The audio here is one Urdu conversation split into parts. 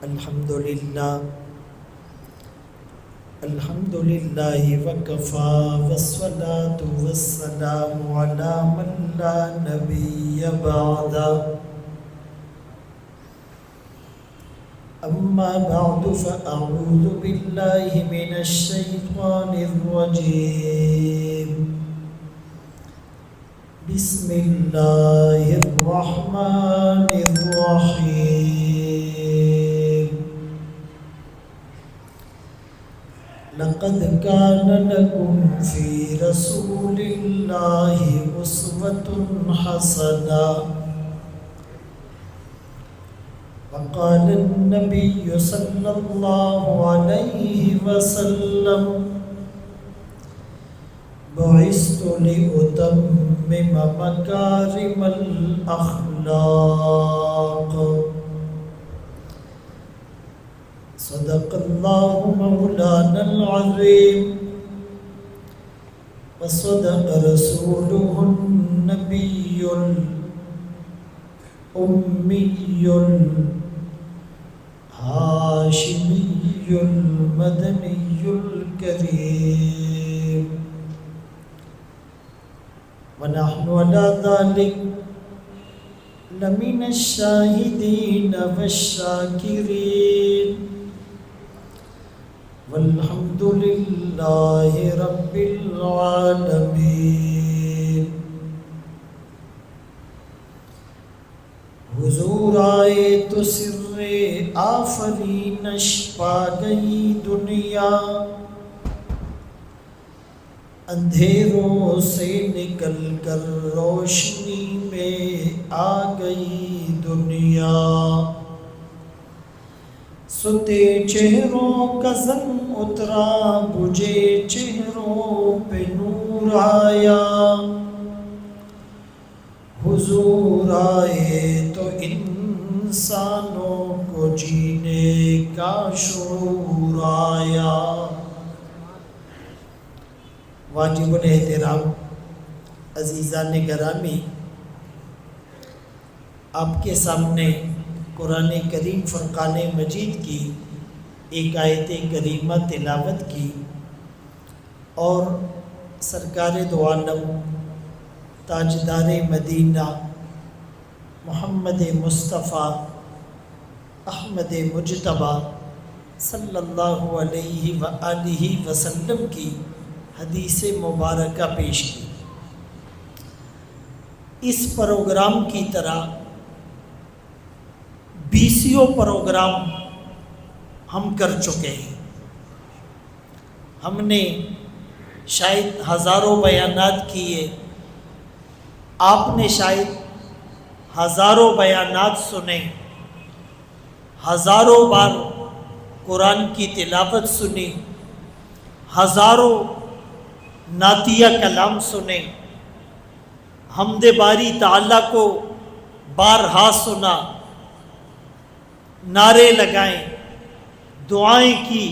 الحمد لله وكفى والصلاة والسلام على من لا نبي بعده أما بعد فأعوذ بالله من الشيطان الرجيم بسم الله الرحمن الرحيم لقد كان لكم في رسول الله أسوة حسنة وقال النبي صلى الله عليه وسلم بعثت لأتمم مكارم الأخلاق صدق الله مولانا العظيم وصدق رسوله النبي الأمي الهاشمي المدني الكريم ونحن على ذلك لمن الشاهدين والشاكرين والحمد لله رب العالمین۔ حضور آئے تو سر آفرینش پا گئی دنیا، اندھیروں سے نکل کر روشنی میں آ گئی دنیا، ستے چہروں کا زنگ اترا بجھے چہروں پہ نور آیا، حضور آئے تو انسانوں کو جینے کا شعور آیا۔ واجب الاحترام عزیزان گرامی، آپ کے سامنے قرآن کریم فرقان مجید کی ایک آیت کریمہ تلاوت کی اور سرکار دو عالم تاجدار مدینہ محمد مصطفیٰ احمد مجتبیٰ صلی اللہ علیہ وآلہ وسلم کی حدیث مبارکہ پیش کی۔ اس پروگرام کی طرح 20 پروگرام ہم کر چکے ہیں۔ ہم نے شاید ہزاروں بیانات کیے، آپ نے شاید ہزاروں بیانات سنے، ہزاروں بار قرآن کی تلاوت سنی، ہزاروں نعتیہ کلام سنے، حمد باری تعالیٰ کو بارہا سنا، نعرے لگائیں، دعائیں کی،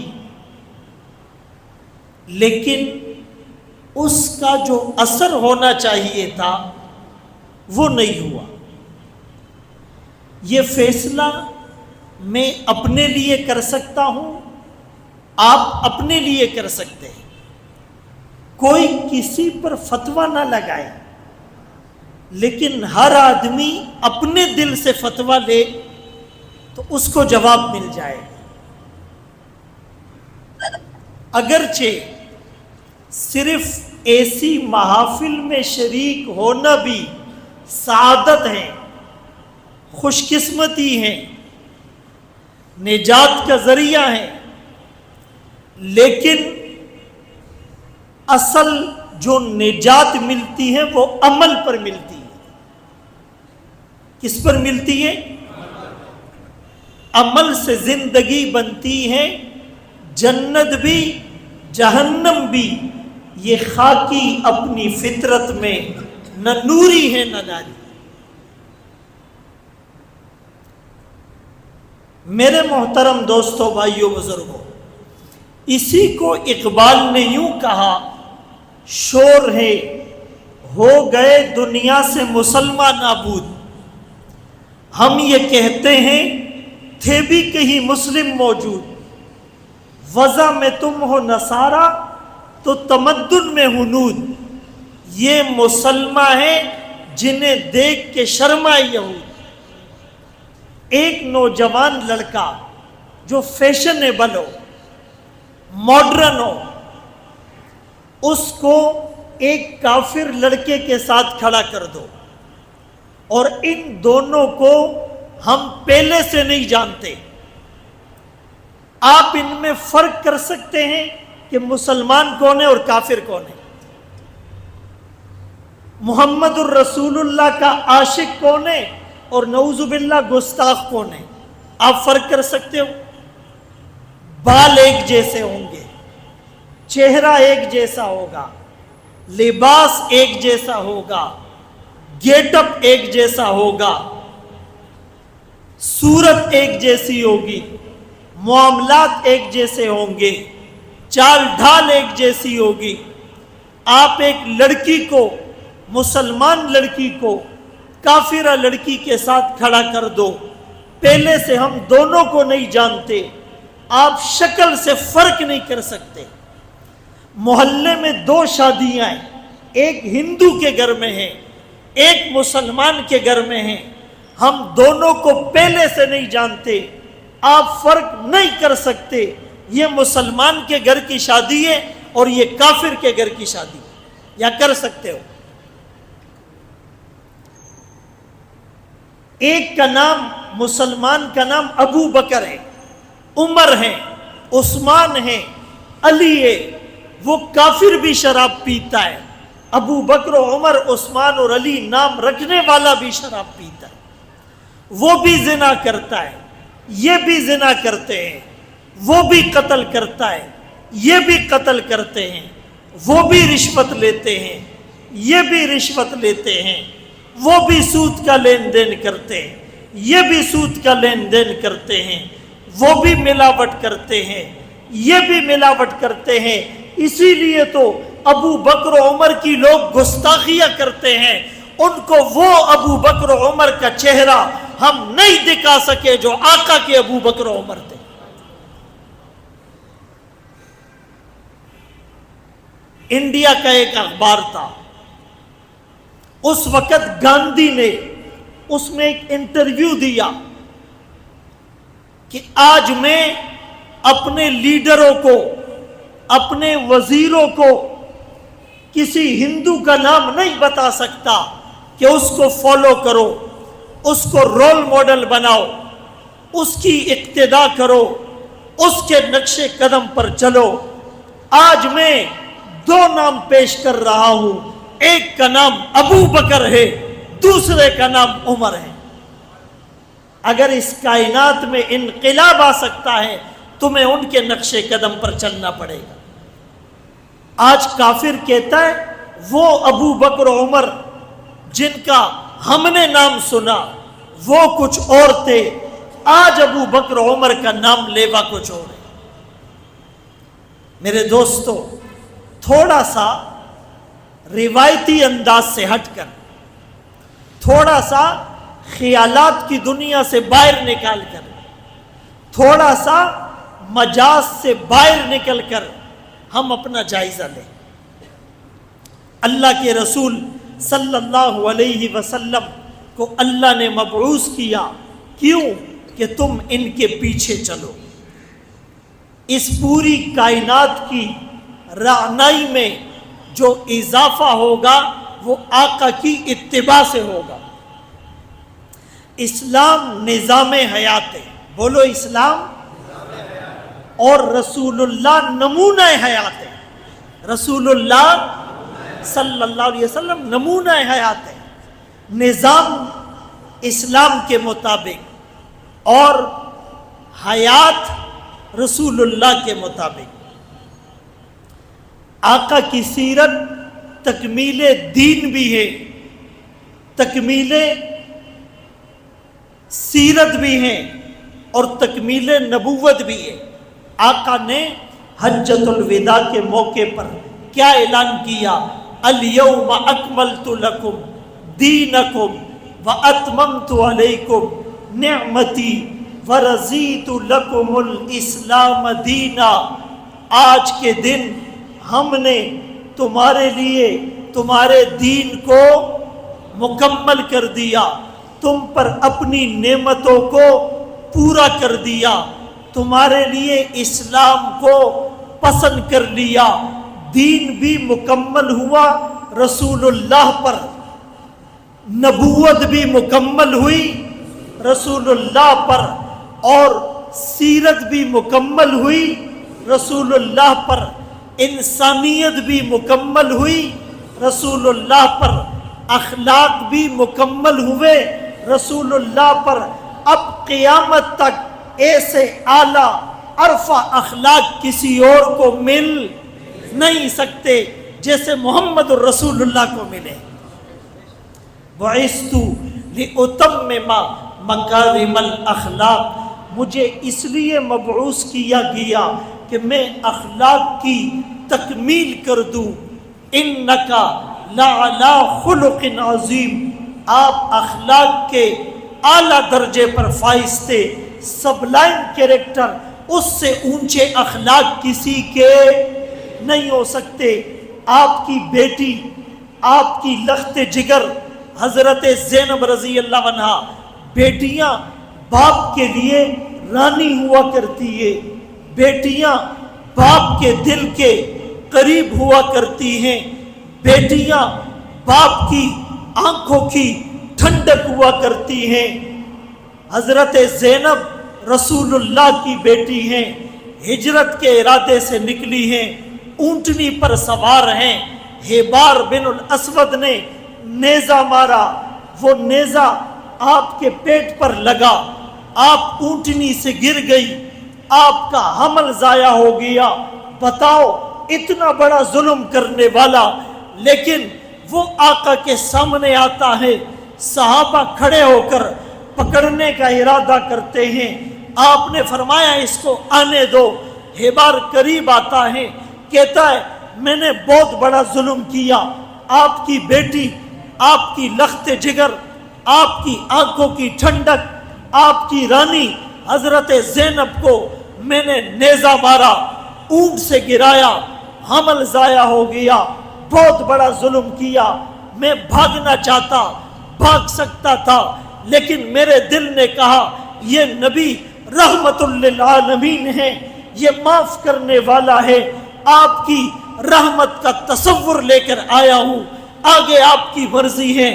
لیکن اس کا جو اثر ہونا چاہیے تھا وہ نہیں ہوا۔ یہ فیصلہ میں اپنے لیے کر سکتا ہوں، آپ اپنے لیے کر سکتے ہیں۔ کوئی کسی پر فتویٰ نہ لگائے، لیکن ہر آدمی اپنے دل سے فتویٰ لے تو اس کو جواب مل جائے گا۔ اگرچہ صرف ایسی محافل میں شریک ہونا بھی سعادت ہے، خوش قسمتی ہے، نجات کا ذریعہ ہے، لیکن اصل جو نجات ملتی ہے وہ عمل پر ملتی ہے۔ کس پر ملتی ہے؟ عمل سے زندگی بنتی ہے، جنت بھی جہنم بھی۔ یہ خاکی اپنی فطرت میں نہ نوری ہے نہ ناری۔ میرے محترم دوستوں، بھائیوں، بزرگوں، اسی کو اقبال نے یوں کہا، شور ہے ہو گئے دنیا سے مسلمان نابود۔ ہم یہ کہتے ہیں تھے بھی کہیں مسلم موجود، وضع میں تم ہو نصارہ تو تمدن میں ہنود، یہ مسلمہ ہیں جنہیں دیکھ کے شرمائے یہود۔ ایک نوجوان لڑکا جو فیشنیبل ہو، ماڈرن ہو، اس کو ایک کافر لڑکے کے ساتھ کھڑا کر دو، اور ان دونوں کو ہم پہلے سے نہیں جانتے، آپ ان میں فرق کر سکتے ہیں کہ مسلمان کون ہے اور کافر کون ہے؟ محمد الرسول اللہ کا عاشق کون ہے اور نعوذ باللہ گستاخ کون ہے؟ آپ فرق کر سکتے ہو؟ بال ایک جیسے ہوں گے، چہرہ ایک جیسا ہوگا، لباس ایک جیسا ہوگا، گیٹ اپ ایک جیسا ہوگا، صورت ایک جیسی ہوگی، معاملات ایک جیسے ہوں گے، چال ڈھال ایک جیسی ہوگی۔ آپ ایک لڑکی کو، مسلمان لڑکی کو کافرہ لڑکی کے ساتھ کھڑا کر دو، پہلے سے ہم دونوں کو نہیں جانتے، آپ شکل سے فرق نہیں کر سکتے۔ محلے میں دو شادیاں ہیں، ایک ہندو کے گھر میں ہے، ایک مسلمان کے گھر میں ہے، ہم دونوں کو پہلے سے نہیں جانتے، آپ فرق نہیں کر سکتے، یہ مسلمان کے گھر کی شادی ہے اور یہ کافر کے گھر کی شادی ہے، یا کر سکتے ہو؟ ایک کا نام، مسلمان کا نام ابو بکر ہے، عمر ہے، عثمان ہے، علی ہے، وہ کافر بھی شراب پیتا ہے۔ ابو بکر و عمر، عثمان اور علی نام رکھنے والا بھی شراب پیتا ہے، وہ بھی زنا کرتا ہے، یہ بھی زنا کرتے ہیں، وہ بھی قتل کرتا ہے، یہ بھی قتل کرتے ہیں، وہ بھی رشوت لیتے ہیں، یہ بھی رشوت لیتے ہیں، وہ بھی سود کا لین دین کرتے ہیں، یہ بھی سود کا لین دین کرتے ہیں، وہ بھی ملاوٹ کرتے ہیں، یہ بھی ملاوٹ کرتے ہیں۔ اسی لیے تو ابو بکر و عمر کی لوگ گستاخیاں کرتے ہیں، ان کو وہ ابو بکر و عمر کا چہرہ ہم نہیں دکھا سکے جو آقا کے ابو بکر و عمر تھے۔ انڈیا کا ایک اخبار تھا، اس وقت گاندھی نے اس میں ایک انٹرویو دیا کہ آج میں اپنے لیڈروں کو، اپنے وزیروں کو کسی ہندو کا نام نہیں بتا سکتا کہ اس کو فالو کرو، اس کو رول ماڈل بناؤ، اس کی اقتداء کرو، اس کے نقش قدم پر چلو۔ آج میں دو نام پیش کر رہا ہوں، ایک کا نام ابو بکر ہے، دوسرے کا نام عمر ہے۔ اگر اس کائنات میں انقلاب آ سکتا ہے تمہیں ان کے نقش قدم پر چلنا پڑے گا۔ آج کافر کہتا ہے وہ ابو بکر و عمر جن کا ہم نے نام سنا وہ کچھ اور تھے، آج ابو بکر و عمر کا نام لیوا کچھ اور ہے۔ میرے دوستو، تھوڑا سا روایتی انداز سے ہٹ کر، تھوڑا سا خیالات کی دنیا سے باہر نکال کر، تھوڑا سا مجاز سے باہر نکل کر ہم اپنا جائزہ لیں۔ اللہ کے رسول صلی اللہ علیہ وسلم کو اللہ نے مبعوث کیا، کیوں؟ کہ تم ان کے پیچھے چلو۔ اس پوری کائنات کی رعنائی میں جو اضافہ ہوگا وہ آقا کی اتباع سے ہوگا۔ اسلام نظام حیات ہے، بولو اسلام، اور رسول اللہ نمونہ حیات ہے۔ رسول اللہ صلی اللہ علیہ وسلم نمونہ حیات ہے، نظام اسلام کے مطابق اور حیات رسول اللہ کے مطابق۔ آقا کی سیرت تکمیل دین بھی ہے، تکمیل سیرت بھی ہے اور تکمیل نبوت بھی ہے۔ آقا نے حجۃ الوداع کے موقع پر کیا اعلان کیا؟ الیوم اکملت لکم دینکم واتممت علیکم نعمتی وَرَضِيتُ لَكُمُ الْإِسْلَامَ دِينًا، آج کے دن ہم نے تمہارے لیے تمہارے دین کو مکمل کر دیا، تم پر اپنی نعمتوں کو پورا کر دیا، تمہارے لیے اسلام کو پسند کر لیا، دین بھی مکمل ہوا رسول اللہ پر، نبوت بھی مکمل ہوئی رسول اللہ پر، اور سیرت بھی مکمل ہوئی رسول اللہ پر، انسانیت بھی مکمل ہوئی رسول اللہ پر، اخلاق بھی مکمل ہوئے رسول اللہ پر۔ اب قیامت تک ایسے اعلیٰ عرفہ اخلاق کسی اور کو مل نہیں سکتے جیسے محمد الرسول اللہ کو ملے۔ بعثت لأتمم مکارم الاخلاق، مجھے اس لیے مبعوث کیا گیا کہ میں اخلاق کی تکمیل کر دوں۔ انک لعلی خلق عظیم، آپ اخلاق کے اعلیٰ درجے پر فائز تھے، سبلائم کیریکٹر، اس سے اونچے اخلاق کسی کے نہیں ہو سکتے۔ آپ کی بیٹی، آپ کی لخت جگر حضرت زینب رضی اللہ عنہا، بیٹیاں باپ کے لیے رانی ہوا کرتی ہے، بیٹیاں باپ کے دل کے قریب ہوا کرتی ہیں، بیٹیاں باپ کی آنکھوں کی ٹھنڈک ہوا کرتی ہیں۔ حضرت زینب رسول اللہ کی بیٹی ہیں، ہجرت کے ارادے سے نکلی ہیں، اونٹنی پر سوار ہیں، ہیبار بن الاسود نے نیزہ مارا، وہ نیزہ آپ کے پیٹ پر لگا، آپ اونٹنی سے گر گئی، آپ کا حمل ضائع ہو گیا۔ بتاؤ اتنا بڑا ظلم کرنے والا، لیکن وہ آقا کے سامنے آتا ہے، صحابہ کھڑے ہو کر پکڑنے کا ارادہ کرتے ہیں، آپ نے فرمایا اس کو آنے دو۔ ہیبار قریب آتا ہے، کہتا ہے میں نے بہت بڑا ظلم کیا، آپ کی بیٹی، آپ کی لخت جگر، آپ کی آنکھوں کی ٹھنڈک، آپ کی رانی حضرت زینب کو میں نے نیزہ مارا، اونٹ سے گرایا، حمل ضائع ہو گیا، بہت بڑا ظلم کیا۔ میں بھاگنا چاہتا، بھاگ سکتا تھا، لیکن میرے دل نے کہا یہ نبی رحمت للعالمین ہے، یہ معاف کرنے والا ہے، آپ کی رحمت کا تصور لے کر آیا ہوں، آگے آپ کی مرضی ہے۔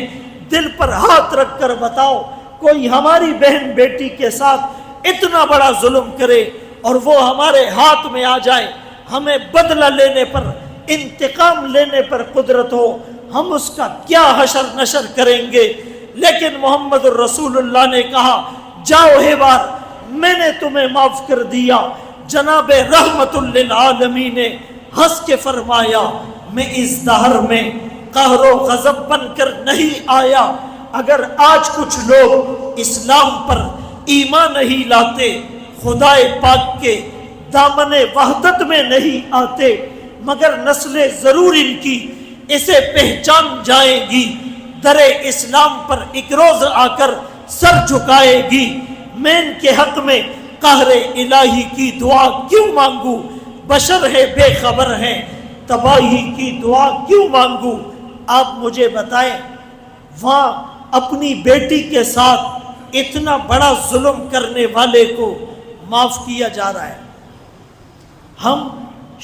دل پر ہاتھ رکھ کر بتاؤ، کوئی ہماری بہن بیٹی کے ساتھ اتنا بڑا ظلم کرے اور وہ ہمارے ہاتھ میں آ جائے، ہمیں بدلہ لینے پر، انتقام لینے پر قدرت ہو، ہم اس کا کیا حشر نشر کریں گے؟ لیکن محمد الرسول اللہ نے کہا جاؤ ہیبار، میں نے تمہیں معاف کر دیا۔ جناب رحمت للعالمین نے ہنس کے فرمایا میں اس دہر میں قہر و غضب بن کر نہیں آیا، اگر آج کچھ لوگ اسلام پر ایمان نہیں لاتے، خدائے پاک کے دامن وحدت میں نہیں آتے، مگر نسلیں ضرور ان کی اسے پہچان جائیں گی، در اسلام پر ایک روز آ کر سر جھکائے گی۔ میں ان کے حق میں قہر الہی کی دعا کیوں مانگوں؟ بشر ہے بے خبر ہیں، تباہی کی دعا کیوں مانگوں؟ آپ مجھے بتائیں، وہاں اپنی بیٹی کے ساتھ اتنا بڑا ظلم کرنے والے کو معاف کیا جا رہا ہے۔ ہم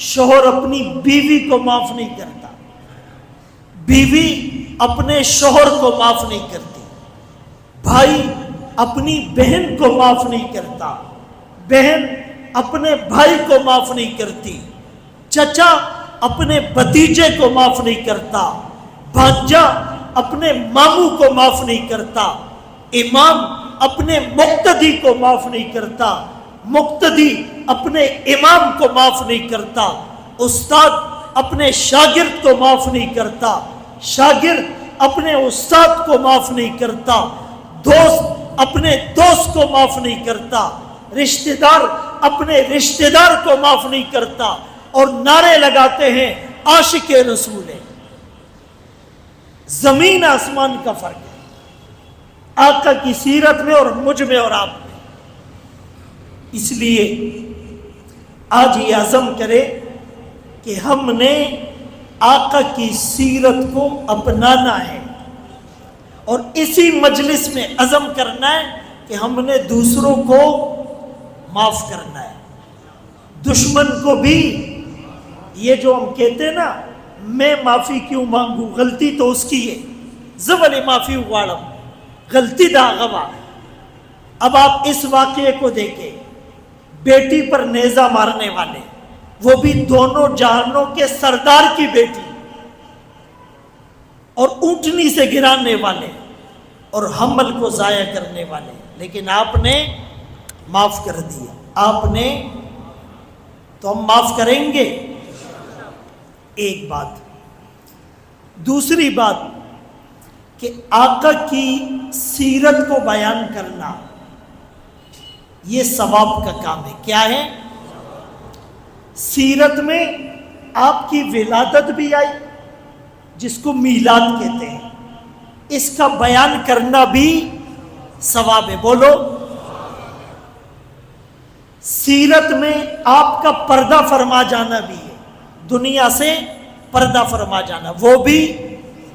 شوہر اپنی بیوی کو معاف نہیں کرتا، بیوی اپنے شوہر کو معاف نہیں کرتی، بھائی اپنی بہن کو معاف نہیں کرتا، بہن اپنے بھائی کو معاف نہیں کرتی، چچا اپنے بھتیجے کو معاف نہیں کرتا، بھانجا اپنے ماموں کو معاف نہیں کرتا، امام اپنے مقتدی کو معاف نہیں کرتا، مقتدی اپنے امام کو معاف نہیں کرتا، استاد اپنے شاگرد کو معاف نہیں کرتا، شاگرد اپنے استاد کو معاف نہیں کرتا، دوست اپنے دوست کو معاف نہیں کرتا، رشتہ دار اپنے رشتہ دار کو معاف نہیں کرتا، اور نعرے لگاتے ہیں عاشق رسول ہے۔ زمین آسمان کا فرق ہے آقا کی سیرت میں اور مجھ میں اور آپ میں۔ اس لیے آج یہ عزم کرے کہ ہم نے آقا کی سیرت کو اپنانا ہے، اور اسی مجلس میں عزم کرنا ہے کہ ہم نے دوسروں کو معاف کرنا ہے، دشمن کو بھی۔ یہ جو ہم کہتے ہیں نا، میں معافی کیوں مانگوں، غلطی تو اس کی ہے، زبل معافی اگاڑم غلطی دا غوا۔ اب آپ اس واقعے کو دیکھیں، بیٹی پر نیزہ مارنے والے، وہ بھی دونوں جہانوں کے سردار کی بیٹی، اور اونٹنی سے گرانے والے اور حمل کو ضائع کرنے والے، لیکن آپ نے معاف کر دیا۔ آپ نے، تو ہم معاف کریں گے۔ ایک بات۔ دوسری بات کہ آقا کی سیرت کو بیان کرنا یہ ثواب کا کام ہے۔ کیا ہے؟ سیرت میں آپ کی ولادت بھی آئی، جس کو میلاد کہتے ہیں، اس کا بیان کرنا بھی ثواب ہے۔ بولو۔ سیرت میں آپ کا پردہ فرما جانا بھی ہے، دنیا سے پردہ فرما جانا، وہ بھی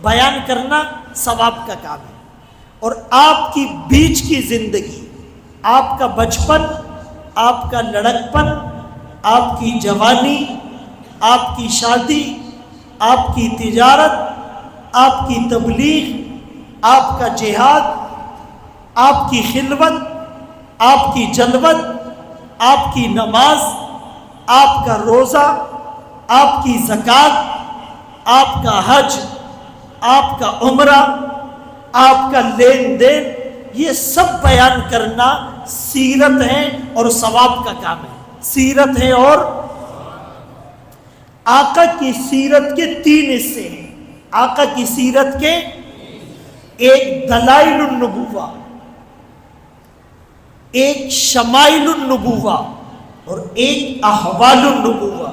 بیان کرنا ثواب کا کام ہے۔ اور آپ کی بیچ کی زندگی، آپ کا بچپن، آپ کا لڑکپن، آپ کی جوانی، آپ کی شادی، آپ کی تجارت، آپ کی تبلیغ، آپ کا جہاد، آپ کی خلوت، آپ کی جلوت، آپ کی نماز، آپ کا روزہ، آپ کی زکوٰۃ، آپ کا حج، آپ کا عمرہ، آپ کا لین دین، یہ سب بیان کرنا سیرت ہے اور ثواب کا کام ہے۔ سیرت ہے، اور آقا کی سیرت کے 3 حصے ہیں۔ آقا کی سیرت کے ایک دلائل النبوہ، ایک شمائل النبوہ، اور ایک احوال النبوہ۔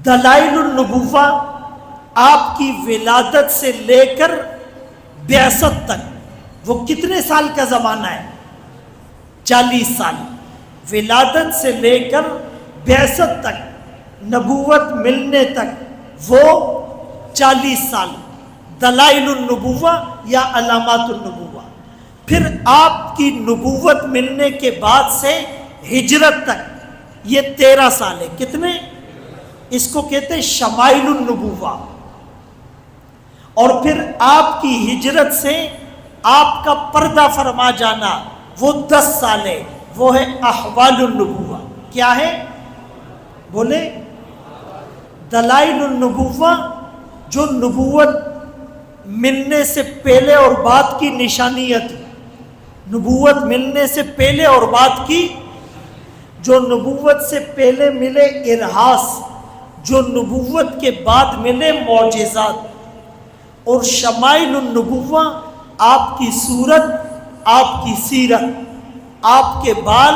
دلائل النبوہ آپ کی ولادت سے لے کر بعثت تک، وہ کتنے سال کا زمانہ ہے؟ 40 سال۔ ولادت سے لے کر بعثت تک، نبوت ملنے تک، وہ 40 سال۔ دلائل النبوہ یا علامات النبوہ۔ پھر آپ کی نبوت ملنے کے بعد سے ہجرت تک، یہ 13 سال ہے۔ کتنے؟ اس کو کہتے ہیں شمائل النبوہ۔ اور پھر آپ کی ہجرت سے آپ کا پردہ فرما جانا، وہ 10 سال ہے، وہ ہے احوال النبوہ۔ کیا ہے؟ بولے۔ دلائل النبوہ جو نبوت ملنے سے پہلے اور بعد کی نشانیت، نبوت ملنے سے پہلے اور بعد کی، جو نبوت سے پہلے ملے ارہاس، جو نبوت کے بعد ملے معجزات۔ اور شمائل النبوہ آپ کی صورت، آپ کی سیرت، آپ کے بال،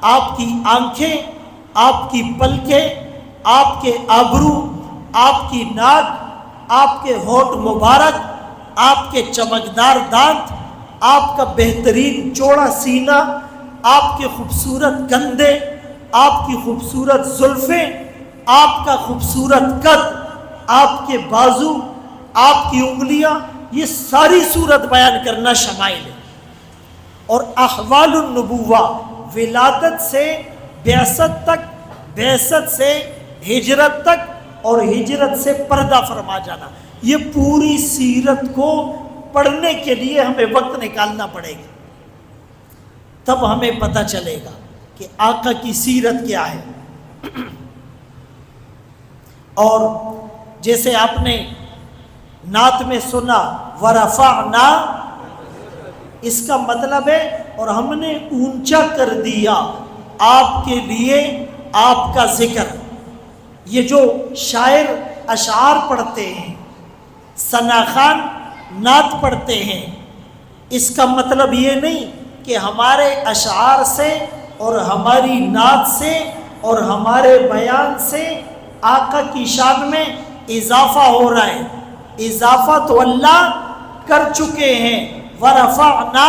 آپ کی آنکھیں، آپ کی پلکیں، آپ کے ابرو، آپ کی ناک، آپ کے ہونٹ مبارک، آپ کے چمکدار دانت، آپ کا بہترین چوڑا سینہ، آپ کے خوبصورت کندھے، آپ کی خوبصورت زلفیں، آپ کا خوبصورت قد، آپ کے بازو، آپ کی انگلیاں، یہ ساری صورت بیان کرنا شمائل ہے۔ اور احوال النبوہ ولادت سے بعثت تک، بعثت سے ہجرت تک، اور ہجرت سے پردہ فرما جانا، یہ پوری سیرت کو پڑھنے کے لیے ہمیں وقت نکالنا پڑے گا، تب ہمیں پتہ چلے گا کہ آقا کی سیرت کیا ہے۔ اور جیسے آپ نے نعت میں سنا ورفعنا، اس کا مطلب ہے اور ہم نے اونچا کر دیا آپ کے لیے آپ کا ذکر۔ یہ جو شاعر اشعار پڑھتے ہیں، ثنا خان نعت پڑھتے ہیں، اس کا مطلب یہ نہیں کہ ہمارے اشعار سے اور ہماری نعت سے اور ہمارے بیان سے آقا کی شان میں اضافہ ہو رہا ہے۔ اضافہ تو اللہ کر چکے ہیں۔ وَرَفَعْنَا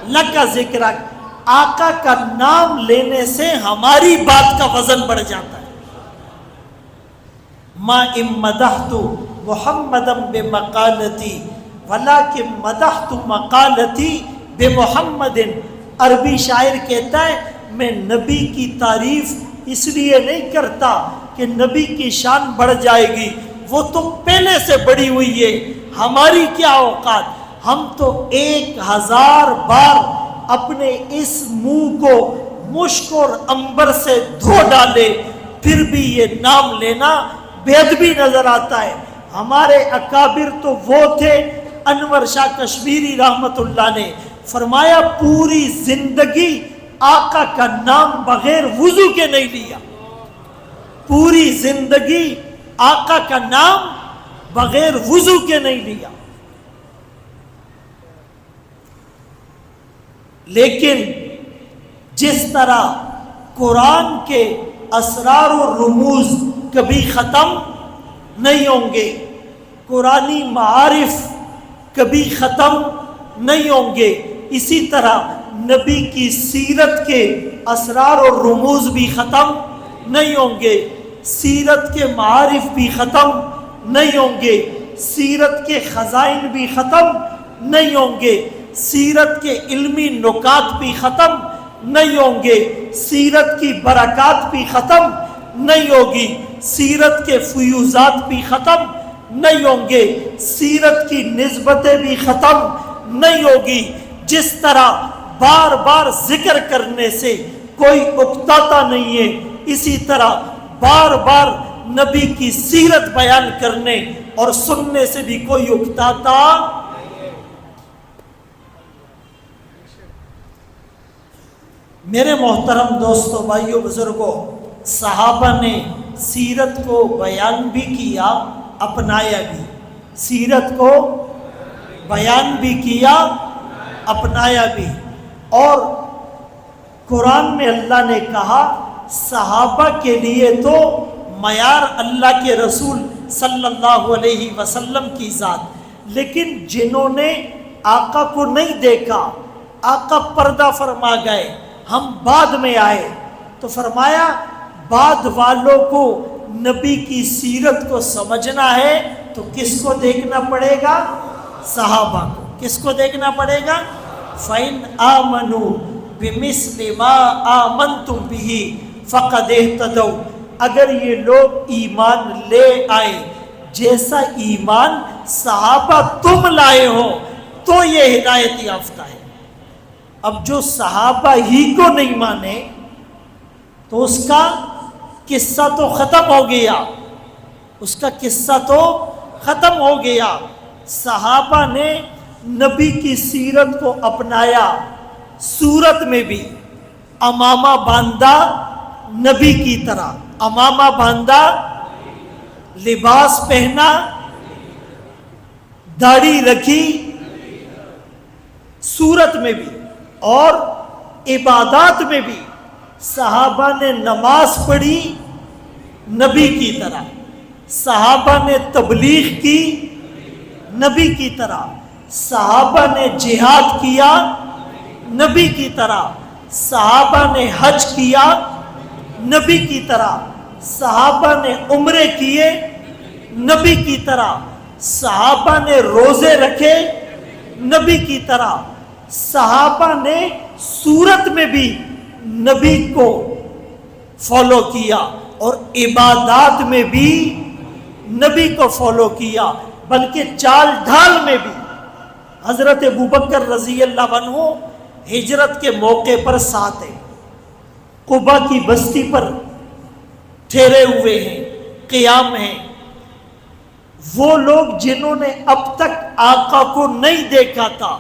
لَكَ ذِكْرَكَ، آقا کا نام لینے سے ہماری بات کا وزن بڑھ جاتا ہے. ما ام مدحت محمدا بمقالتی ولکن مدحت مقالتی بمحمد. عربی شاعر کہتا ہے میں نبی کی تعریف اس لیے نہیں کرتا کہ نبی کی شان بڑھ جائے گی، وہ تو پہلے سے بڑھی ہوئی ہے، ہماری کیا اوقات. ہم تو 1000 بار اپنے اس منہ کو مشک اور عنبر سے دھو ڈالے پھر بھی یہ نام لینا بے ادبی نظر آتا ہے. ہمارے اکابر تو وہ تھے. انور شاہ کشمیری رحمت اللہ نے فرمایا پوری زندگی آقا کا نام بغیر وضو کے نہیں لیا. پوری زندگی آقا کا نام بغیر وضو کے نہیں لیا. لیکن جس طرح قرآن کے اسرار و رموز کبھی ختم نہیں ہوں گے، قرآنی معارف کبھی ختم نہیں ہوں گے، اسی طرح نبی کی سیرت کے اسرار و رموز بھی ختم نہیں ہوں گے، سیرت کے معارف بھی ختم نہیں ہوں گے، سیرت کے خزائن بھی ختم نہیں ہوں گے، سیرت کے علمی نکات بھی ختم نہیں ہوں گے، سیرت کی برکات بھی ختم نہیں ہوگی، سیرت کے فیوزات بھی ختم نہیں ہوں گے، سیرت کی نسبتیں بھی ختم نہیں ہوگی. جس طرح بار بار ذکر کرنے سے کوئی اکتاتا نہیں ہے، اسی طرح بار بار نبی کی سیرت بیان کرنے اور سننے سے بھی کوئی اکتاتا. میرے محترم دوستوں، بھائیوں، بزرگوں، صحابہ نے سیرت کو بیان بھی کیا، اپنایا بھی. سیرت کو بیان بھی کیا، اپنایا بھی. اور قرآن میں اللہ نے کہا صحابہ کے لیے تو معیار اللہ کے رسول صلی اللہ علیہ وسلم کی ذات، لیکن جنہوں نے آقا کو نہیں دیکھا، آقا پردہ فرما گئے، ہم بعد میں آئے، تو فرمایا بعد والوں کو نبی کی سیرت کو سمجھنا ہے تو کس کو دیکھنا پڑے گا؟ صحابہ کو. کس کو دیکھنا پڑے گا؟ فَإِنْ آمَنُوا بِمِثْلِ مَا آمَنْتُمْ بِهِ فَقَدْ اهْتَدَوْا. اگر یہ لوگ ایمان لے آئے جیسا ایمان صحابہ تم لائے ہو تو یہ ہدایت یافتہ ہے. اب جو صحابہ ہی کو نہیں مانے تو اس کا قصہ تو ختم ہو گیا، اس کا قصہ تو ختم ہو گیا. صحابہ نے نبی کی سیرت کو اپنایا، صورت میں بھی امامہ باندھا نبی کی طرح، امامہ باندھا، لباس پہنا، داڑھی رکھی، صورت میں بھی اور عبادات میں بھی. صحابہ نے نماز پڑھی نبی کی طرح، صحابہ نے تبلیغ کی نبی کی طرح، صحابہ نے جہاد کیا نبی کی طرح، صحابہ نے حج کیا نبی کی طرح، صحابہ نے عمرے کیے نبی کی طرح، صحابہ نے روزے رکھے نبی کی طرح، صحابہ نے صورت میں بھی نبی کو فالو کیا اور عبادات میں بھی نبی کو فالو کیا، بلکہ چال ڈھال میں بھی. حضرت ابوبکر رضی اللہ عنہ ہجرت کے موقع پر ساتھ ہیں، قبا کی بستی پر ٹھہرے ہوئے ہیں، قیام ہیں. وہ لوگ جنہوں نے اب تک آقا کو نہیں دیکھا تھا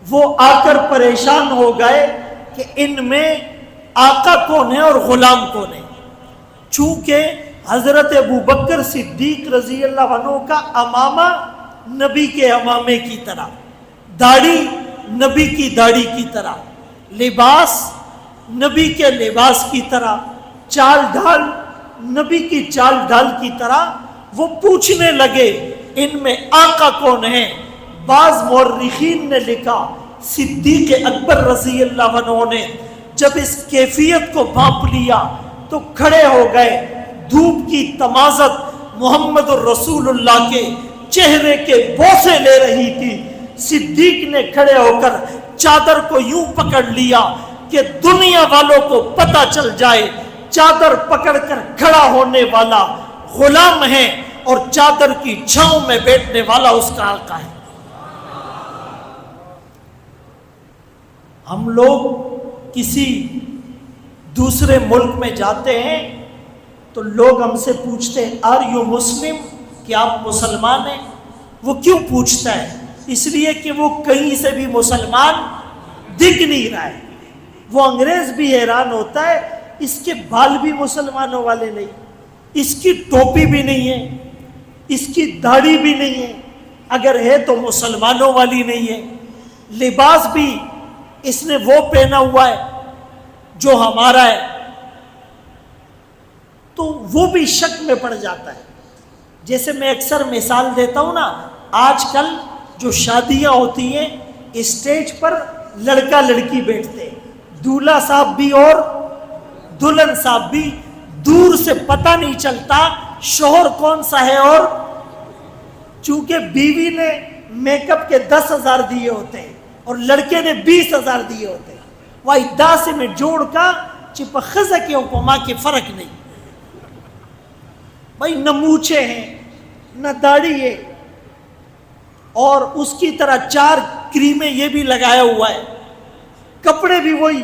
وہ آ کر پریشان ہو گئے کہ ان میں آقا کون ہے اور غلام کون ہے. چونکہ حضرت ابوبکر صدیق رضی اللہ عنہ کا امامہ نبی کے امامے کی طرح، داڑھی نبی کی داڑھی کی طرح، لباس نبی کے لباس کی طرح، چال ڈھال نبی کی چال ڈھال کی طرح. وہ پوچھنے لگے ان میں آقا کون ہے. بعض مورخین نے لکھا صدیق اکبر رضی اللہ عنہ نے جب اس کیفیت کو بھانپ لیا تو کھڑے ہو گئے. دھوپ کی تمازت محمد الرسول اللہ کے چہرے کے بوسے لے رہی تھی. صدیق نے کھڑے ہو کر چادر کو یوں پکڑ لیا کہ دنیا والوں کو پتہ چل جائے چادر پکڑ کر کھڑا ہونے والا غلام ہے اور چادر کی چھاؤں میں بیٹھنے والا اس کا آقا ہے. ہم لوگ کسی دوسرے ملک میں جاتے ہیں تو لوگ ہم سے پوچھتے ہیں آر یو مسلم، کہ آپ مسلمان ہیں؟ وہ کیوں پوچھتا ہے؟ اس لیے کہ وہ کہیں سے بھی مسلمان دکھ نہیں رہا ہے. وہ انگریز بھی حیران ہوتا ہے اس کے بال بھی مسلمانوں والے نہیں، اس کی ٹوپی بھی نہیں ہے، اس کی داڑھی بھی نہیں ہے، اگر ہے تو مسلمانوں والی نہیں ہے. لباس بھی اس نے وہ پہنا ہوا ہے جو ہمارا ہے، تو وہ بھی شک میں پڑ جاتا ہے. جیسے میں اکثر مثال دیتا ہوں نا، آج کل جو شادیاں ہوتی ہیں اسٹیج پر لڑکا لڑکی بیٹھتے ہیں، دولہا صاحب بھی اور دلہن صاحب بھی، دور سے پتہ نہیں چلتا شوہر کون سا ہے، اور چونکہ بیوی نے میک اپ کے 10,000 دیے ہوتے ہیں اور لڑکے نے 20,000 دیے ہوتے ہیں. وائی دا سے میں جوڑ کا چپ خزہ کے اوپما کے فرق نہیں. بھائی نہ مونچھے ہیں نہ داڑھی ہے، اور اس کی طرح 4 کریمیں یہ بھی لگایا ہوا ہے، کپڑے بھی وہی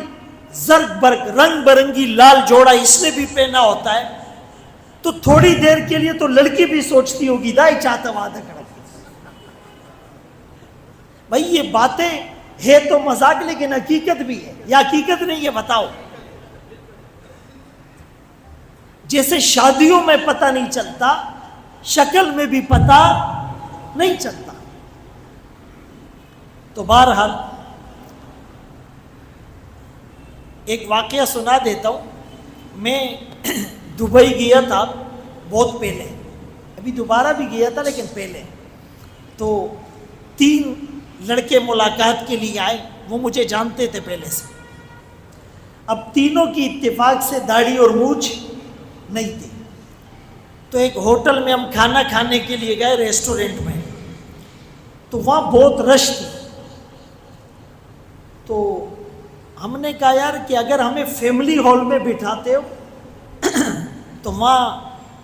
زرق برق رنگ برنگی لال جوڑا اس نے بھی پہنا ہوتا ہے. تو تھوڑی دیر کے لیے تو لڑکی بھی سوچتی ہوگی دائی چاہتا وعدہ کر. بھائی یہ باتیں ہے تو مذاق لیکن حقیقت بھی ہے یا حقیقت نہیں ہے بتاؤ. جیسے شادیوں میں پتہ نہیں چلتا، شکل میں بھی پتہ نہیں چلتا. تو بہرحال ایک واقعہ سنا دیتا ہوں. میں دبئی گیا تھا بہت پہلے، ابھی دوبارہ بھی گیا تھا لیکن پہلے. تو 3 لڑکے ملاقات کے لیے آئے، وہ مجھے جانتے تھے پہلے سے. اب تینوں کی اتفاق سے داڑھی اور مونچھ نہیں تھی. تو ایک ہوٹل میں ہم کھانا کھانے کے لیے گئے، ریسٹورنٹ میں. تو وہاں بہت رش تھی. تو ہم نے کہا یار کہ اگر ہمیں فیملی ہال میں بٹھاتے ہو تو وہاں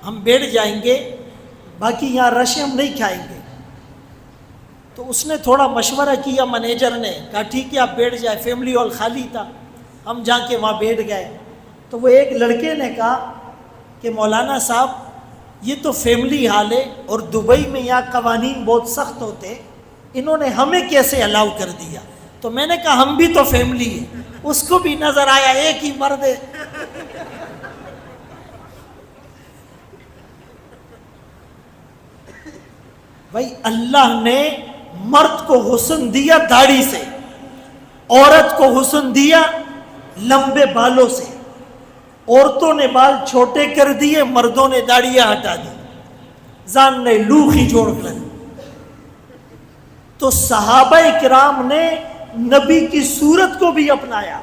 ہم بیٹھ جائیں گے، باقی یہاں رش ہم نہیں کھائیں گے. تو اس نے تھوڑا مشورہ کیا، مینیجر نے کہا ٹھیک ہے آپ بیٹھ جائے. فیملی ہال خالی تھا، ہم جا کے وہاں بیٹھ گئے. تو وہ ایک لڑکے نے کہا کہ مولانا صاحب یہ تو فیملی ہال ہے اور دبئی میں یہاں قوانین بہت سخت ہوتے، انہوں نے ہمیں کیسے الاؤ کر دیا؟ تو میں نے کہا ہم بھی تو فیملی ہیں. اس کو بھی نظر آیا ایک ہی مرد ہے. بھائی اللہ نے مرد کو حسن دیا داڑھی سے، عورت کو حسن دیا لمبے بالوں سے. عورتوں نے بال چھوٹے کر دیے، مردوں نے داڑیاں ہٹا دی، جان نے لوخی جوڑ کر. تو صحابہ کرام نے نبی کی صورت کو بھی اپنایا.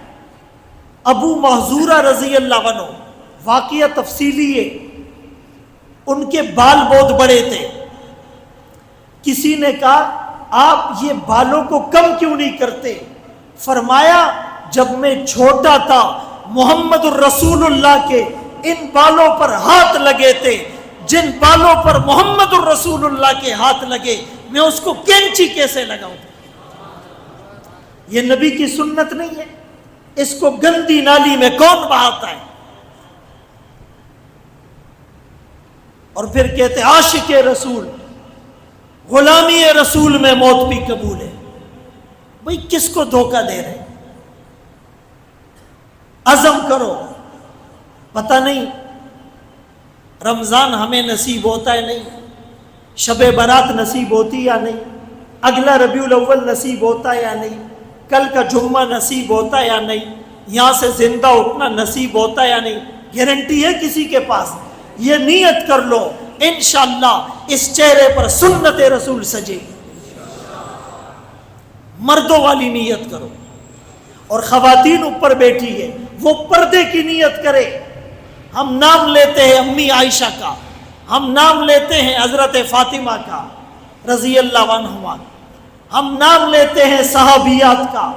ابو محذورہ رضی اللہ عنہ، واقعہ تفصیلی ہے، ان کے بال بہت بڑے تھے. کسی نے کہا آپ یہ بالوں کو کم کیوں نہیں کرتے؟ فرمایا جب میں چھوٹا تھا محمد الرسول اللہ کے ان بالوں پر ہاتھ لگے تھے، جن بالوں پر محمد الرسول اللہ کے ہاتھ لگے میں اس کو کینچی کیسے لگاؤں؟ یہ نبی کی سنت نہیں ہے، اس کو گندی نالی میں کون بہاتا ہے؟ اور پھر کہتے عاشق رسول، غلامی رسول میں موت بھی قبول ہے. بھئی کس کو دھوکہ دے رہے؟ عزم کرو. پتہ نہیں رمضان ہمیں نصیب ہوتا ہے نہیں، شب برات نصیب ہوتی یا نہیں، اگلا ربیع الاول نصیب ہوتا ہے یا نہیں، کل کا جمعہ نصیب ہوتا ہے یا نہیں، یہاں سے زندہ اٹھنا نصیب ہوتا ہے یا نہیں. گارنٹی ہے کسی کے پاس؟ یہ نیت کر لو انشاءاللہ اس چہرے پر سنت رسول سجے گی. مردوں والی نیت کرو. اور خواتین اوپر بیٹھی ہے وہ پردے کی نیت کرے. ہم نام لیتے ہیں امی عائشہ کا, ہم نام لیتے ہیں حضرت فاطمہ کا رضی اللہ عنہما, ہم نام لیتے ہیں صحابیات کا.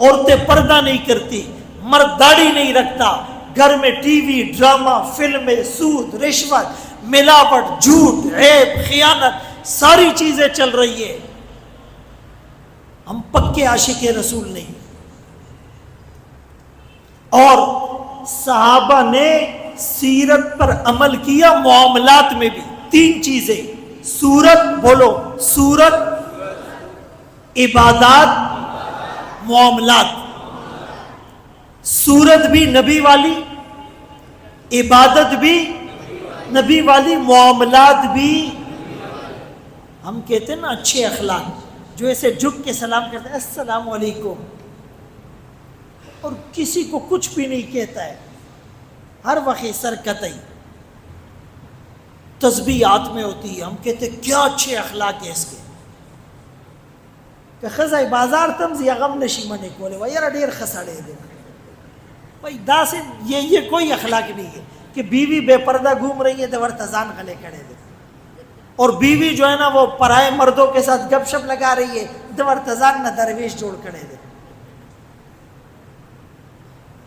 عورتیں پردہ نہیں کرتی, مرد داڑھی نہیں رکھتا, گھر میں ٹی وی, ڈرامہ, فلمیں, سود, رشوت, ملاوٹ, جھوٹ, عیب, خیانت, ساری چیزیں چل رہی ہے. ہم پکے عاشق رسول نہیں. اور صحابہ نے سیرت پر عمل کیا معاملات میں بھی. 3 چیزیں, سورت, بولو سورت, عبادات, معاملات. سورت بھی نبی والی, عبادت بھی نبی والی, معاملات بھی. ہم کہتے ہیں نا اچھے اخلاق, جو ایسے جھک کے سلام کرتے ہیں السلام علیکم, اور کسی کو کچھ بھی نہیں کہتا ہے, ہر وقت سر قطعی, تسبیح ہاتھ میں ہوتی ہے. ہم کہتے ہیں کیا اچھے اخلاق ہے اس کے. کہ خزائی بازار تمزی غم نشی منے کولے و یار ڈیر خساڑے دے بھائی دا سے یہ کوئی اخلاق نہیں ہے کہ بیوی بے پردہ گھوم رہی ہے تو ورتزان گلے کھڑے دے, اور بیوی جو ہے نا وہ پرائے مردوں کے ساتھ گپ شپ لگا رہی ہے تو ورتزان نہ درویش جوڑ کھڑے دے.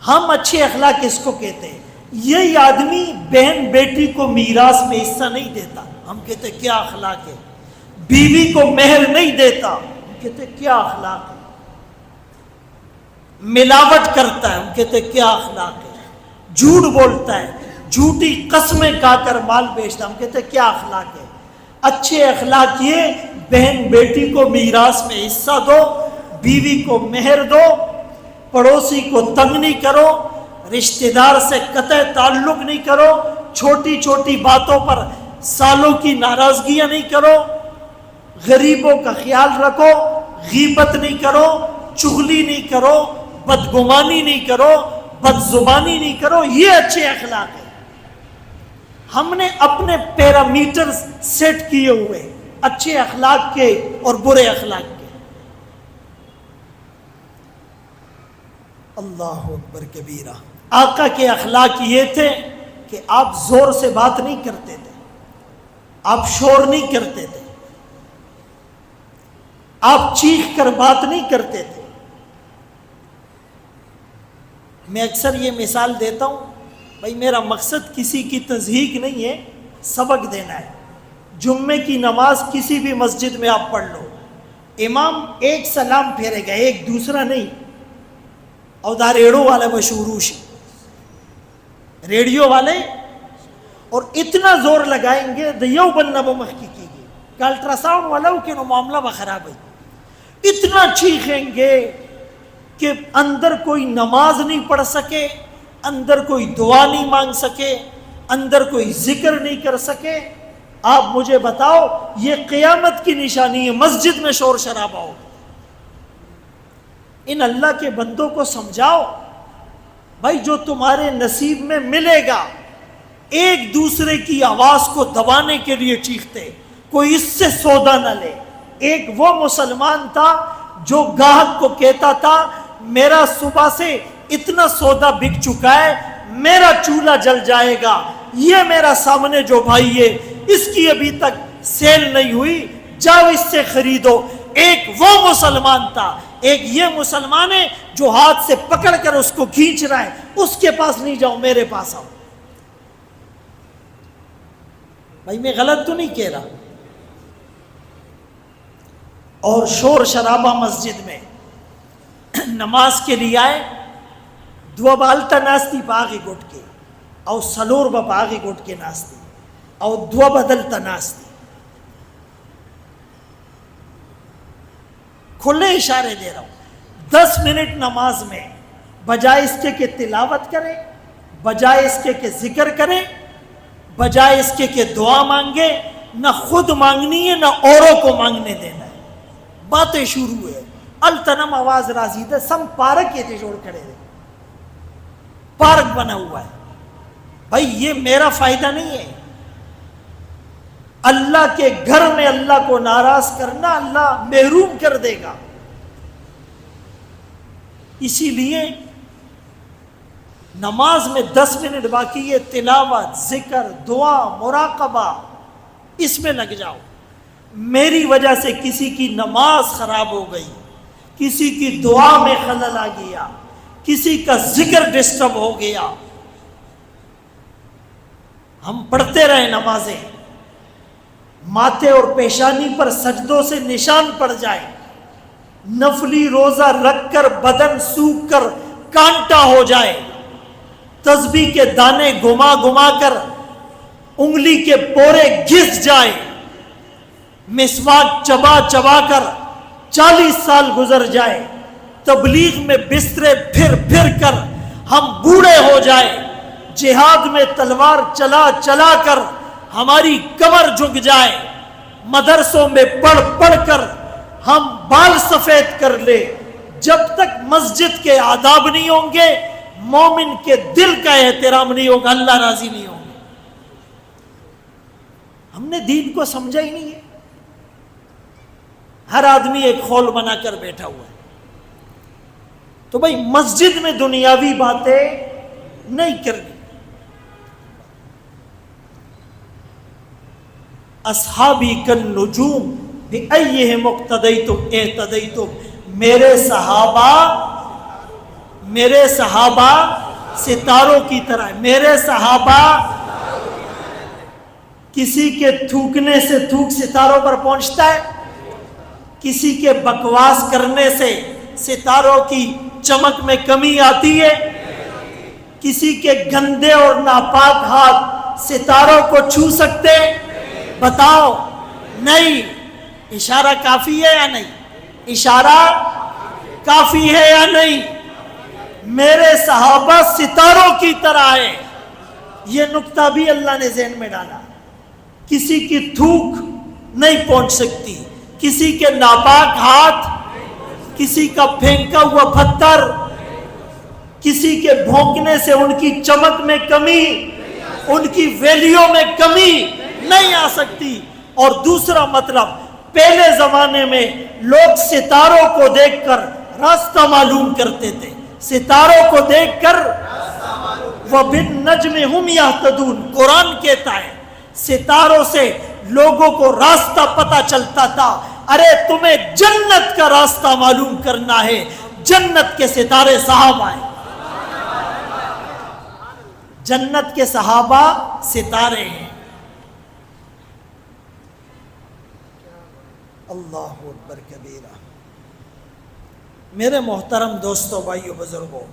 ہم اچھے اخلاق کس کو کہتے ہیں؟ یہی آدمی بہن بیٹی کو میراث میں حصہ نہیں دیتا, ہم کہتے کیا اخلاق ہے. بیوی کو مہر نہیں دیتا, ہم کہتے کیا اخلاق ہے. ملاوٹ کرتا ہے, ہم کہتے کیا اخلاق ہے. جھوٹ بولتا ہے, جھوٹی قسمیں کھا کر مال بیچتا, ہم کہتے کیا اخلاق ہے. اچھے اخلاق یہ بہن بیٹی کو میراث میں حصہ دو, بیوی کو مہر دو, پڑوسی کو تنگ نہیں کرو, رشتہ دار سے قطع تعلق نہیں کرو, چھوٹی چھوٹی باتوں پر سالوں کی ناراضگیاں نہیں کرو, غریبوں کا خیال رکھو, غیبت نہیں کرو, چغلی نہیں کرو, بدگمانی نہیں کرو, بدزبانی نہیں کرو. یہ اچھے اخلاق ہے. ہم نے اپنے پیرامیٹر سیٹ کیے ہوئے اچھے اخلاق کے اور برے اخلاق کے. اللہ اکبر کبیرہ. آقا کے اخلاق یہ تھے کہ آپ زور سے بات نہیں کرتے تھے, آپ شور نہیں کرتے تھے, آپ چیخ کر بات نہیں کرتے تھے. میں اکثر یہ مثال دیتا ہوں, بھائی میرا مقصد کسی کی تضحیق نہیں ہے, سبق دینا ہے. جمعے کی نماز کسی بھی مسجد میں آپ پڑھ لو, امام ایک سلام پھیرے گا, ایک دوسرا نہیں. اور دا ریڈیو والے بشوروشی ریڈیو والے اور اتنا زور لگائیں گے دیو بننا بمخ کی گی کہ الٹرا ساؤنڈ والا کہ نو معاملہ بخراب ہے. اتنا چیخیں گے کہ اندر کوئی نماز نہیں پڑھ سکے, اندر کوئی دعا نہیں مانگ سکے, اندر کوئی ذکر نہیں کر سکے. آپ مجھے بتاؤ یہ قیامت کی نشانی ہے, مسجد میں شور شرابہ ہو. ان اللہ کے بندوں کو سمجھاؤ بھائی جو تمہارے نصیب میں ملے گا. ایک دوسرے کی آواز کو دبانے کے لیے چیختے, کوئی اس سے سودا نہ لے. ایک وہ مسلمان تھا جو گاہک کو کہتا تھا میرا صبح سے اتنا سودا بک چکا ہے, میرا چولہا جل جائے گا. یہ میرا سامنے جو بھائی ہے اس کی ابھی تک سیل نہیں ہوئی, جاؤ اس سے خریدو. ایک وہ مسلمان تھا, ایک یہ مسلمان ہے جو ہاتھ سے پکڑ کر اس کو کھینچ رہا ہے, اس کے پاس نہیں جاؤ, میرے پاس آؤ. بھائی میں غلط تو نہیں کہہ رہا. اور شور شرابہ مسجد میں نماز کے لیے آئے, دو بالتا ناستی باغی گٹ کے, اور سلور با باغی گٹ کے ناستی, اور دو بدلتا ناستی. کھلے اشارے دے رہا ہوں. 10 منٹ نماز میں بجائے اس کے کہ تلاوت کریں, بجائے اس کے کہ ذکر کریں, بجائے اس کے کہ دعا مانگے, نہ خود مانگنی ہے نہ اوروں کو مانگنے دینا ہے. باتیں شروع ہے, التنم آواز راضی دے, سم پارک یہ تھے جوڑ کھڑے دے, پارک بنا ہوا ہے. بھائی یہ میرا فائدہ نہیں ہے. اللہ کے گھر میں اللہ کو ناراض کرنا اللہ محروم کر دے گا. اسی لیے نماز میں 10 منٹ باقی ہے، تلاوت، ذکر، دعا، مراقبہ، اس میں لگ جاؤ۔ میری وجہ سے کسی کی نماز خراب ہو گئی، کسی کی دعا میں خلل آ گیا، کسی کا ذکر ڈسٹرب ہو گیا، ہم پڑھتے رہے نمازیں، ماتھے اور پیشانی پر سجدوں سے نشان پڑ جائے، نفلی روزہ رکھ کر بدن سوکھ کر کانٹا ہو جائے، تسبیح کے دانے گھما گھما کر انگلی کے پورے گھس جائے، مسواک چبا چبا کر 40 سال گزر جائے، تبلیغ میں بسترے پھر پھر کر ہم بوڑھے ہو جائے، جہاد میں تلوار چلا چلا کر ہماری کمر جھک جائے، مدرسوں میں پڑھ پڑھ کر ہم بال سفید کر لے، جب تک مسجد کے آداب نہیں ہوں گے، مومن کے دل کا احترام نہیں ہوگا، اللہ راضی نہیں ہوں گے۔ ہم نے دین کو سمجھا ہی نہیں ہے، ہر آدمی ایک خول بنا کر بیٹھا ہوا ہے۔ تو بھائی مسجد میں دنیاوی باتیں نہیں کرنی۔ اصحابی کالنجوم بأیہم اقتدیتم اہتدیتم، میرے صحابہ ستاروں کی طرح، میرے صحابہ کسی کے تھوکنے سے تھوک ستاروں پر پہنچتا ہے؟ کسی کے بکواس کرنے سے ستاروں کی چمک میں کمی آتی ہے؟ کسی کے گندے اور ناپاک ہاتھ ستاروں کو چھو سکتے؟ بتاؤ، نہیں۔ اشارہ کافی ہے یا نہیں؟ اشارہ کافی ہے یا نہیں؟ میرے صحابہ ستاروں کی طرح ہے، یہ نقطہ بھی اللہ نے ذہن میں ڈالا۔ کسی کی تھوک نہیں پہنچ سکتی، کسی کے ناپاک ہاتھ، کسی کا پھینکا ہوا پتھر، کسی کے بھونکنے سے ان کی چمک میں کمی، ان کی ویلیو میں کمی نہیں آ سکتی۔ اور دوسرا مطلب، پہلے زمانے میں لوگ ستاروں کو دیکھ کر راستہ معلوم کرتے تھے، ستاروں کو دیکھ کر وَبِالنَّجْمِ هُمْ يَهْتَدُونَ، قرآن کہتا ہے ستاروں سے لوگوں کو راستہ پتہ چلتا تھا۔ ارے تمہیں جنت کا راستہ معلوم کرنا ہے، جنت کے ستارے صحابہ ہیں، جنت کے صحابہ ستارے ہیں۔ اللہ اکبر کبیرہ۔ میرے محترم دوستوں، بھائیو، بزرگوں،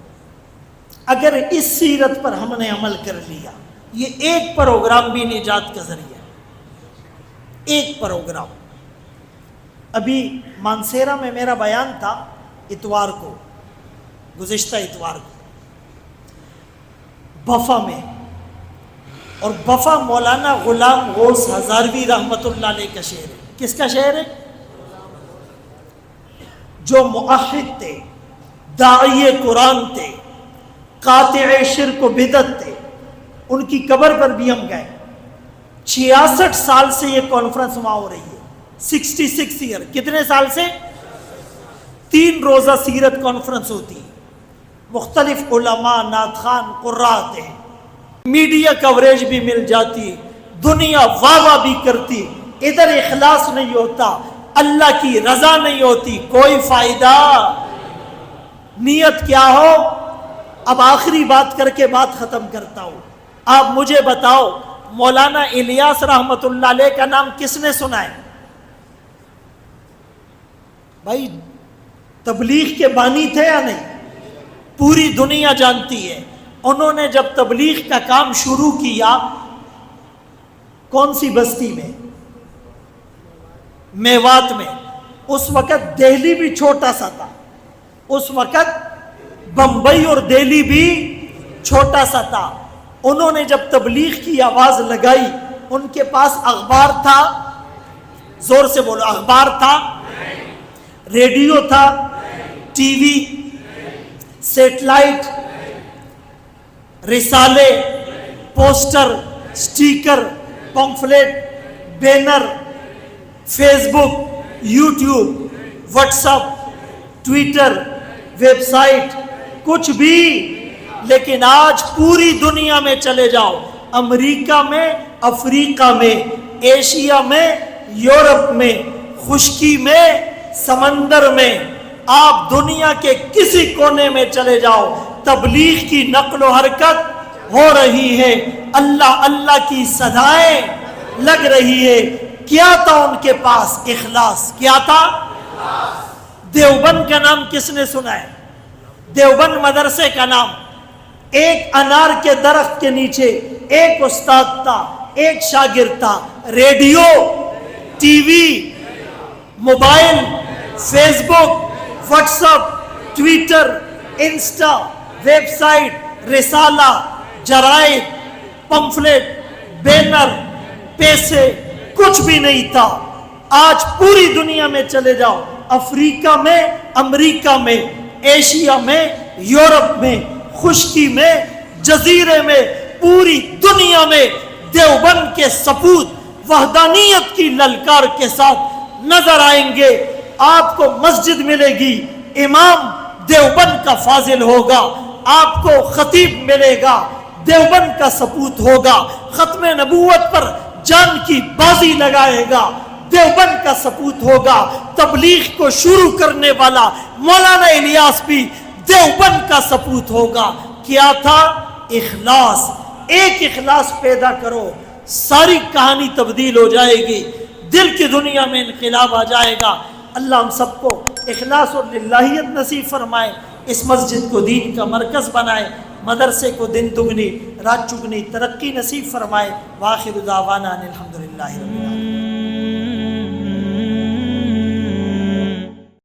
اگر اس سیرت پر ہم نے عمل کر لیا، یہ ایک پروگرام بھی نجات کا ذریعہ، ایک پروگرام۔ ابھی مانسیرا میں میرا بیان تھا اتوار کو، گزشتہ اتوار کو، بفا میں، اور بفا مولانا غلام غوث ہزاروی رحمت اللہ علیہ کا شہر ہے۔ کس کا شہر ہے؟ جو موحد تھے، داعی قرآن تھے، قاطع شرک و بدعت تھے، ان کی قبر پر بھی ہم گئے۔ 66 سال سے یہ کانفرنس وہاں ہو رہی ہے، 66 ایئر۔ کتنے سال سے؟ 3 روزہ سیرت کانفرنس ہوتی ہے، مختلف علماء، نعت خوان، قراء آتے ہیں، میڈیا کوریج بھی مل جاتی، دنیا واہ واہ بھی کرتی، ادھر اخلاص نہیں ہوتا، اللہ کی رضا نہیں ہوتی، کوئی فائدہ۔ نیت کیا ہو؟ اب آخری بات کر کے بات ختم کرتا ہوں۔ آپ مجھے بتاؤ، مولانا الیاس رحمت اللہ علیہ کا نام کس نے سنا ہے؟ بھائی تبلیغ کے بانی تھے یا نہیں؟ پوری دنیا جانتی ہے۔ انہوں نے جب تبلیغ کا کام شروع کیا، کون سی بستی میں؟ میوات میں۔ اس وقت دہلی بھی چھوٹا سا تھا، اس وقت بمبئی اور دہلی بھی چھوٹا سا تھا۔ انہوں نے جب تبلیغ کی آواز لگائی، ان کے پاس اخبار تھا؟ زور سے بولو، اخبار تھا؟ ریڈیو تھا؟ ٹی وی، سیٹلائٹ، رسالے، poster, sticker, pamphlet, banner, Facebook, YouTube, WhatsApp, Twitter, website, کچھ بھی، لیکن آج پوری دنیا میں چلے جاؤ، امریکہ میں، افریقہ میں، ایشیا میں، یورپ میں، خشکی میں، سمندر میں، آپ دنیا کے کسی کونے میں چلے جاؤ، تبلیغ کی نقل و حرکت ہو رہی ہے، اللہ اللہ کی صدائیں لگ رہی ہے۔ کیا تھا ان کے پاس؟ اخلاص۔ کیا تھا؟ دیوبند کا نام کس نے سنا ہے؟ دیوبند مدرسے کا نام۔ ایک انار کے درخت کے نیچے ایک استاد تھا، ایک شاگرد تھا، radio, TV, mobile, Facebook, WhatsApp, Twitter, Insta, website, رسالہ، جرائد، پمفلٹ، بینر، پیسے، کچھ بھی نہیں تھا۔ آج پوری دنیا میں چلے جاؤ، افریقہ میں، امریکہ میں، ایشیا میں، یورپ میں، خشکی میں، جزیرے میں، پوری دنیا میں دیوبند کے سپوت وحدانیت کی للکار کے ساتھ نظر آئیں گے۔ آپ کو مسجد ملے گی، امام دیوبند کا فاضل ہوگا، آپ کو خطیب ملے گا، دیوبند کا سپوت ہوگا، ختم نبوت پر جان کی بازی لگائے گا، دیوبند کا سپوت ہوگا، تبلیغ کو شروع کرنے والا مولانا الیاس بھی دیوبند کا سپوت ہوگا۔ کیا تھا؟ اخلاص۔ ایک اخلاص پیدا کرو، ساری کہانی تبدیل ہو جائے گی، دل کی دنیا میں انقلاب آ جائے گا۔ اللہ ہم سب کو اخلاص اور للہیت نصیب فرمائے، اس مسجد کو دین کا مرکز بنائے، مدرسے کو دن دگنی رات چگنی ترقی نصیب فرمائے۔ وآخر دعوانا ان الحمدللہ رب العالمین۔